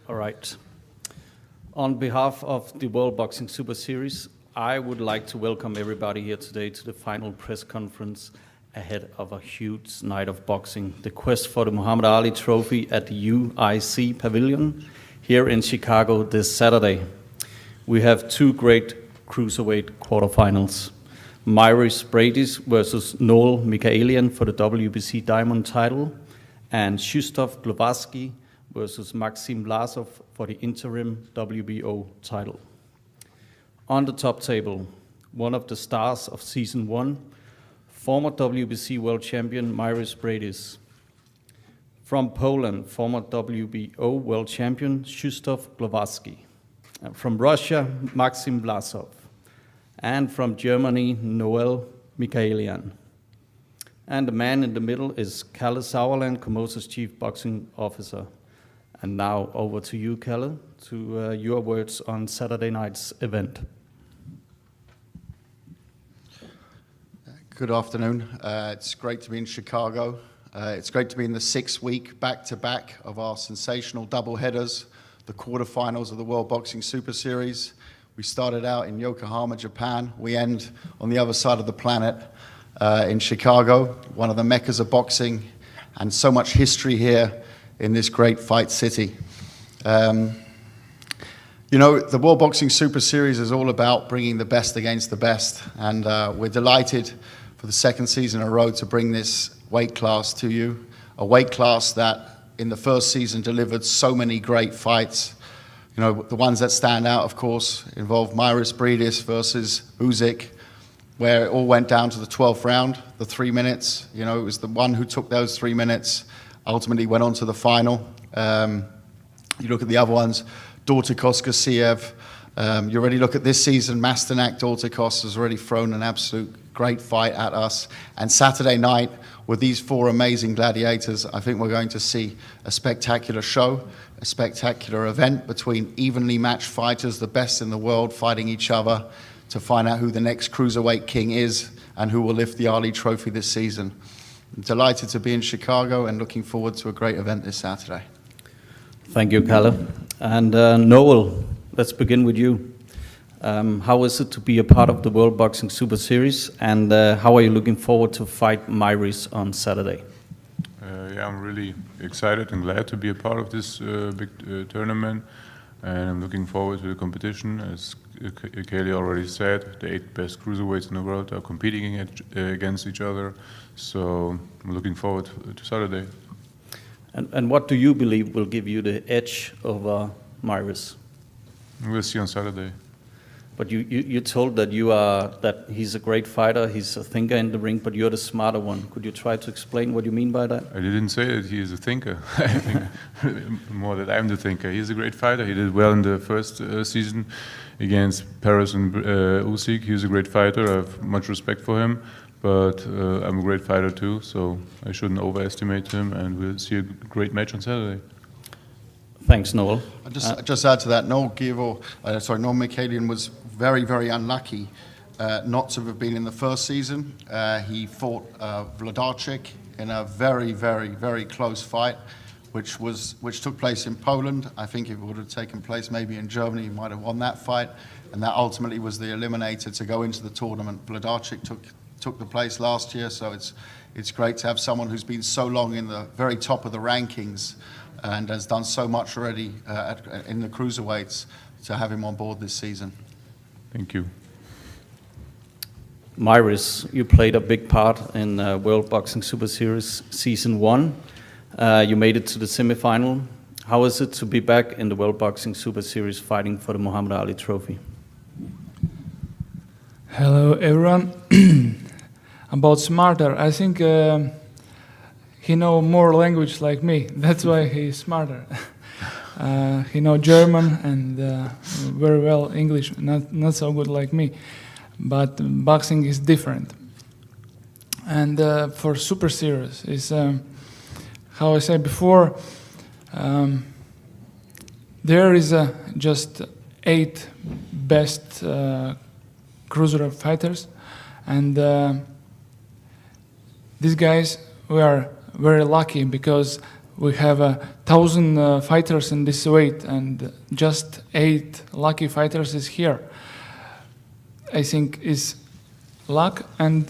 All right. On behalf of the World Boxing Super Series, I would like to welcome everybody here today to the final press conference ahead of a huge night of boxing, the quest for the Muhammad Ali Trophy at the UIC Pavilion here in Chicago this Saturday. We have two great cruiserweight quarterfinals. Myris Bradis versus Noel Mikhaelian for the WBC Diamond title, and Krzysztof Glowaski versus Maxim Vlasov for the interim WBO title. On the top table, one of the stars of season 1, former WBC world champion Myris Bradis. From Poland, former WBO world champion Krzysztof Glowaski. From Russia, Maxim Vlasov. And from Germany, Noel Mikhaelian. And the man in the middle is Kalle Sauerland, Komosa's chief boxing officer. And now over to you, Kalle, to your words on Saturday night's event. Good afternoon. It's great to be in Chicago. It's great to be in the 6th week back-to-back of our sensational double headers, the quarterfinals of the World Boxing Super Series. We started out in Yokohama, Japan. We end on the other side of the planet in Chicago, one of the meccas of boxing, and so much history here in this great fight city. You know, the World Boxing Super Series is all about bringing the best against the best, and we're delighted for the 2nd season in a row to bring this weight class to you, a weight class that in the 1st season delivered so many great fights. You know, the ones that stand out, of course, involve Myris Bradis versus Usyk, where it all went down to the 12th round, the 3 minutes. You know, it was the one who took those 3 minutes, ultimately went on to the final. You look at the other ones, Dorticos Gassiev. You already look at this season, Masternak Dorticos has already thrown an absolute great fight at us. And Saturday night, with these 4 amazing gladiators, I think we're going to see a spectacular show, a spectacular event between evenly matched fighters, the best in the world, fighting each other to find out who the next cruiserweight king is and who will lift the Ali Trophy this season. I'm delighted to be in Chicago and looking forward to a great event this Saturday. Thank you, Kalle. And Noel, let's begin with you. How is it to be a part of the World Boxing Super Series, and how are you looking forward to fight Myris on Saturday? Yeah, I'm really excited and glad to be a part of this big tournament, and I'm looking forward to the competition. As Kelly already said, the 8 best cruiserweights in the world are competing against each other, so I'm looking forward to Saturday. And what do you believe will give you the edge over Myris? We'll see on Saturday. But you told that that he's a great fighter, he's a thinker in the ring, but you're the smarter one. Could you try to explain what you mean by that? I didn't say that he is a thinker. I think more that I'm the thinker. He's a great fighter. He did well in the 1st season against Paris and Usyk. He's a great fighter. I have much respect for him, but I'm a great fighter too, so I shouldn't overestimate him, and we'll see a great match on Saturday. Thanks, Noel. I'll just add to that, Noel Mikhaelian was very, very unlucky not to have been in the 1st season. He fought Wlodarczyk in a very, very, very close fight, which took place in Poland. I think if it would have taken place maybe in Germany, he might have won that fight, and that ultimately was the eliminator to go into the tournament. Wlodarczyk took the place last year, so it's great to have someone who's been so long in the very top of the rankings and has done so much already in the cruiserweights, to have him on board this season. Thank you. Myris, you played a big part in World Boxing Super Series Season 1. You made it to the semifinal. How is it to be back in the World Boxing Super Series fighting for the Muhammad Ali Trophy? Hello, everyone. About smarter, I think he knows more language like me. That's why he's smarter. He knows German and very well English, not so good like me. But boxing is different. And for Super Series, is how I said before, there is just 8 best cruiser fighters, and these guys, we are very lucky because we have 1,000 fighters in this weight, and just 8 lucky fighters is here. I think is luck and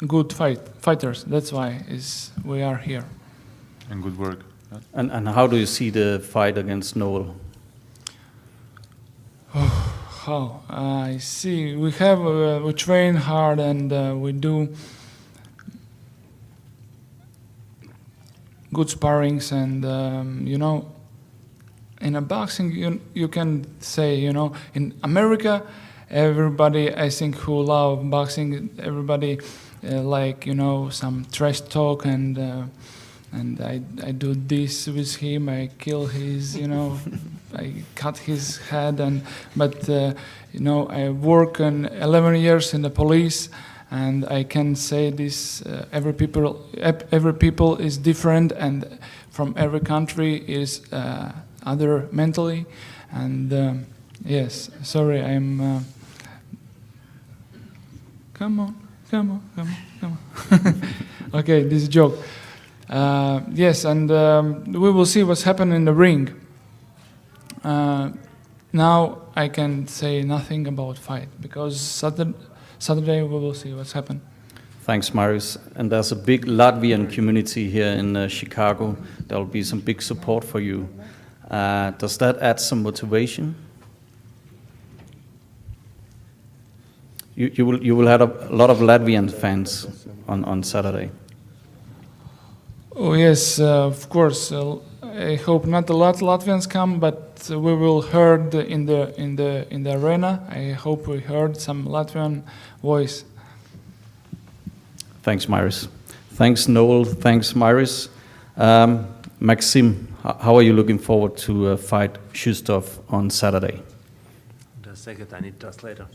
good fighters. That's why we are here. And good work. And how do you see the fight against Noel? How I see, we train hard and we do good sparrings, and in a boxing you can say, in America, everybody I think who love boxing, everybody some trash talk, and I do this with him, I kill his, I cut his head, but I work 11 years in the police, and I can say this: every people is different, and from every country is other mentally, and yes. Sorry, I'm. Come on. Okay, this is a joke. Yes, and we will see what's happening in the ring. Now I can say nothing about fight because Saturday we will see what's happened. Thanks, Marius. And there's a big Latvian community here in Chicago. There will be some big support for you. Does that add some motivation? You will have a lot of Latvian fans on Saturday. Oh yes, of course. I hope not a lot Latvians come, but we will heard in the arena. I hope we heard some Latvian voice. Thanks, Marius. Thanks, Noel. Thanks, Marius. Maxim, how are you looking forward to fight Shustov on Saturday? Just a second, I need translator.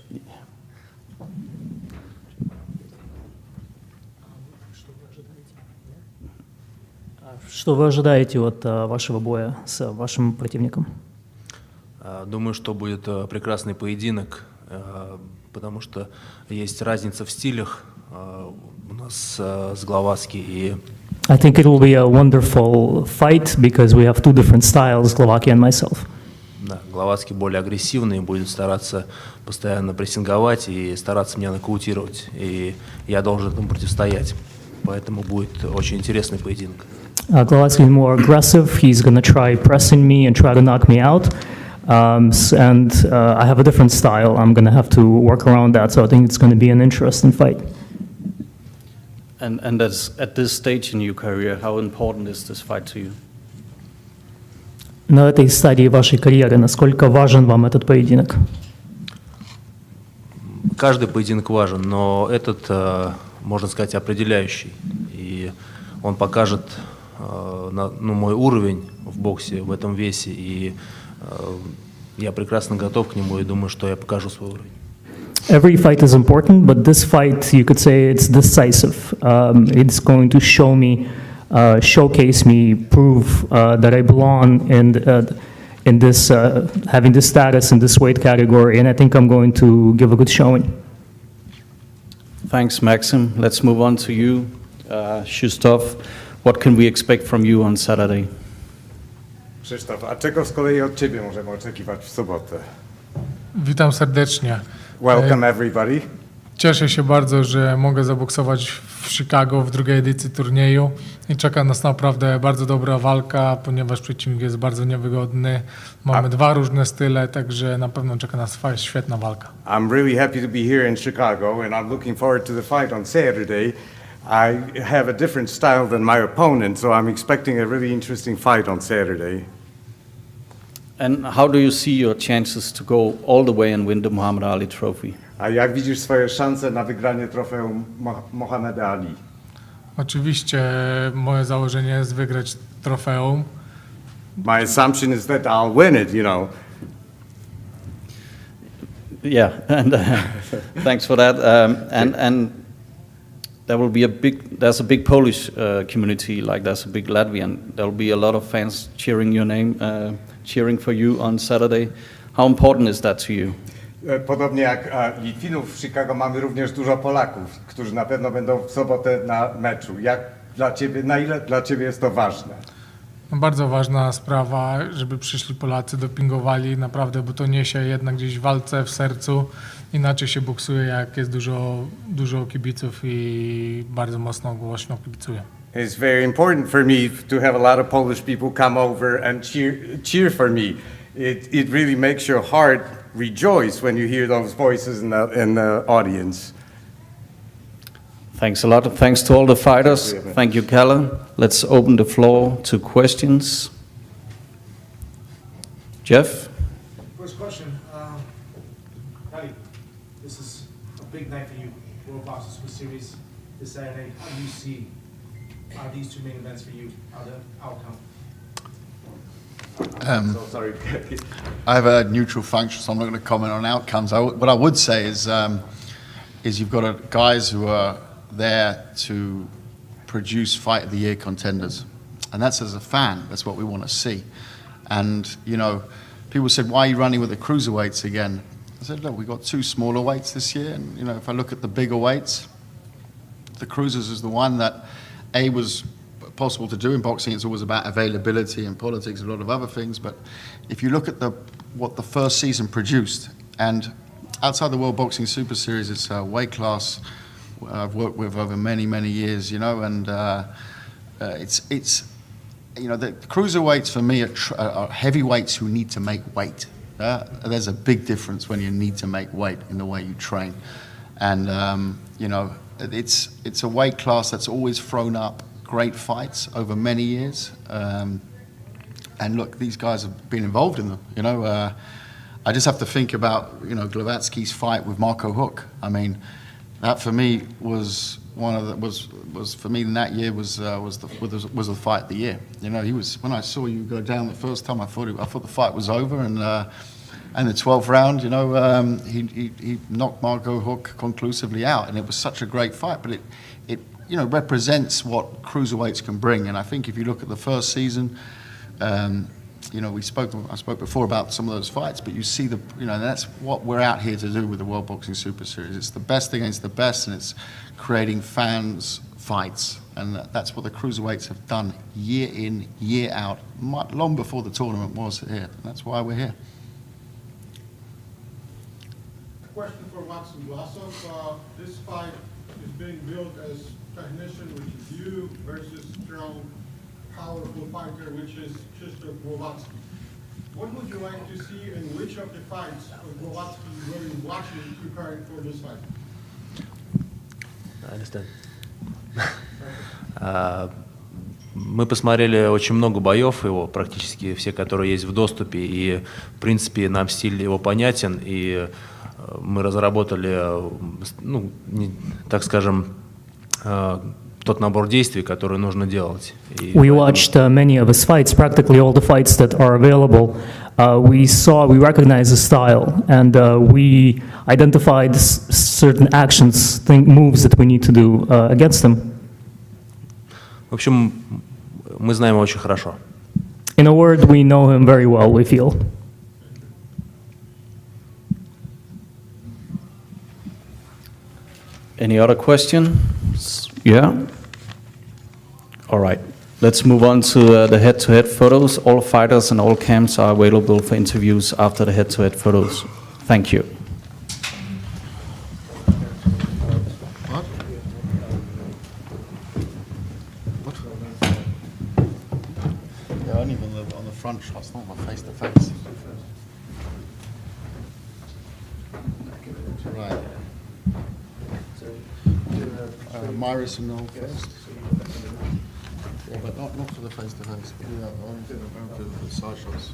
Что вы ожидаете от вашего боя с вашим противником? Думаю, что будет прекрасный поединок, потому что есть разница в стилях у нас с Гловацки и... I think it will be a wonderful fight because we have two different styles, Slovakia and myself. Да, Гловацкий более агрессивный, будет стараться постоянно прессинговать и стараться меня нокаутировать, и я должен этому противостоять, поэтому будет очень интересный поединок. Glowacki is more aggressive. He's going to try pressing me and try to knock me out. And I have a different style. I'm going to have to work around that. So I think it's going to be an interesting fight. And that's, at this stage in your career, how important is this fight to you? На этой стадии вашей карьеры, насколько важен вам этот поединок? Каждый поединок важен, но этот, можно сказать, определяющий. И он покажет мой уровень в боксе в этом весе, и я прекрасно готов к нему и думаю, что я покажу свой уровень. Every fight is important, but this fight, you could say, it's decisive. It's going to show me, showcase me, prove that I belong in this, having this status in this weight category, and I think I'm going to give a good showing. Thanks, Maxim. Let's move on to you, Shustov. What can we expect from you on Saturday? Krzysztof, a czego z kolei od Ciebie możemy oczekiwać w sobotę? Witam serdecznie. Welcome everybody. Cieszę się bardzo, że mogę zaboksować w Chicago w drugiej edycji turnieju i czeka nas naprawdę bardzo dobra walka, ponieważ przeciwnik jest bardzo niewygodny. Mamy dwa różne style, także na pewno czeka nas świetna walka. I'm really happy to be here in Chicago and I'm looking forward to the fight on Saturday. I have a different style than my opponent, so I'm expecting a really interesting fight on Saturday. And how do you see your chances to go all the way and win the Muhammad Ali Trophy? A jak widzisz swoje szanse na wygranie trofeum Mohameda Ali? Oczywiście moje założenie jest wygrać trofeum. My assumption is that I'll win it, you know. Yeah, and thanks for that. And there will be there's a big Polish community, like there's a big Latvian. There will be a lot of fans cheering your name, cheering for you on Saturday. How important is that to you? Podobnie jak Litwinów w Chicago mamy również dużo Polaków, którzy na pewno będą w sobotę na meczu. Na ile dla Ciebie jest to ważne? No, bardzo ważna sprawa, żeby przyszli Polacy, dopingowali naprawdę, bo to niesie jednak gdzieś w walce, w sercu. Inaczej się boksuje, jak jest dużo kibiców i bardzo mocno, głośno kibicuje. It's very important for me to have a lot of Polish people come over and cheer for me. It really makes your heart rejoice when you hear those voices in the audience. Thanks a lot. Thanks to all the fighters. Thank you, Kalle. Let's open the floor to questions. Jeff? First question, Kalle, this is a big night for you, World Boxing Super Series this Saturday. How do you see these two main events for you, how the outcome? Sorry. I have a neutral function, so I'm not going to comment on outcomes. What I would say is you've got guys who are there to produce Fight of the Year contenders. And that's, as a fan, that's what we want to see. And, you know, people said, why are you running with the cruiserweights again? I said, look, we've got two smaller weights this year. And, you know, if I look at the bigger weights, the cruisers is the one that, A, was possible to do in boxing. It's always about availability and politics, a lot of other things. But if you look at what the first season produced, and outside the World Boxing Super Series, it's a weight class I've worked with over many, many years, you know, and it's you know, the cruiserweights for me are heavyweights who need to make weight. There's a big difference when you need to make weight in the way you train, and you know, it's a weight class that's always thrown up great fights over many years, and look, these guys have been involved in them. You know, I just have to think about, you know, Glavatsky's fight with Marco Huck. I mean, that for me was one of the was for me in that year was the fight of the year. You know, he was, when I saw you go down the first time, I thought the fight was over, and the 12th round, you know, he knocked Marco Huck conclusively out, and it was such a great fight. But it you know, represents what cruiserweights can bring. And I think if you look at the first season, you know, I spoke before about some of those fights, but you see you know, that's what we're out here to do with the World Boxing Super Series. It's the best against the best, and it's creating fans fights, and that's what the cruiserweights have done year in, year out, long before the tournament was here. And that's why we're here. A question for Maxim Vlasov. This fight is being built as technician, which is you, versus strong, powerful fighter, which is Krzysztof Głowacki. What would you like to see in which of the fights of Głowacki were you watching preparing for this fight? I understand. Мы посмотрели очень много боев его, практически все, которые есть в доступе, и в принципе нам стиль его понятен, и мы разработали, ну, так скажем, тот набор действий, который нужно делать. We watched many of his fights, practically all the fights that are available. We recognized his style, and we identified certain actions, moves that we need to do against him. В общем, мы знаем его очень хорошо. In a word, we know him very well, we feel. Any other questions? Yeah? All right. Let's move on to the head-to-head photos. All fighters and all camps are available for interviews after the head-to-head photos. Thank you. Yeah, only on the front shots, not my face to face. Right. Myris and Noel first. Yeah, but not for the face to face. Yeah, only for the side shots.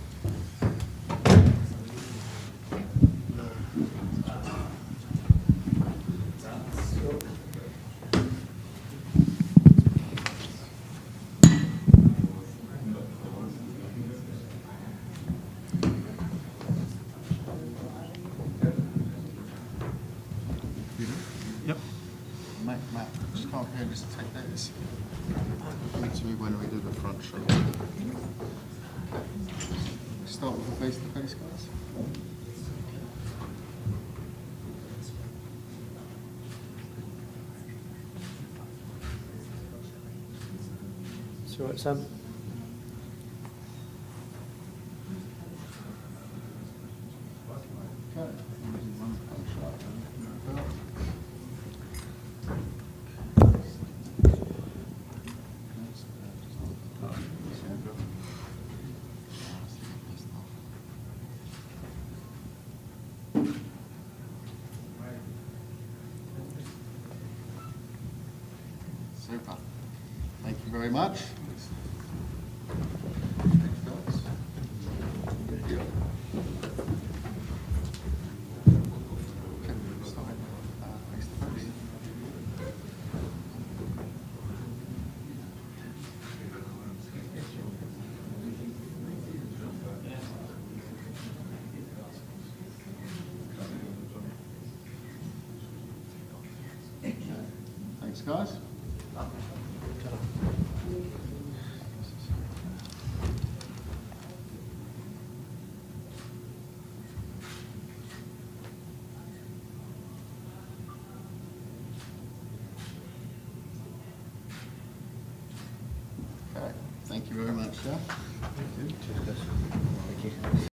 Matt, just come up here, just take this. Come to me when we do the front shot. Start with the face-to-face, guys. So, Sam? Okay. Super. Thank you very much. Thanks, guys. Okay. Thank you very much, sir.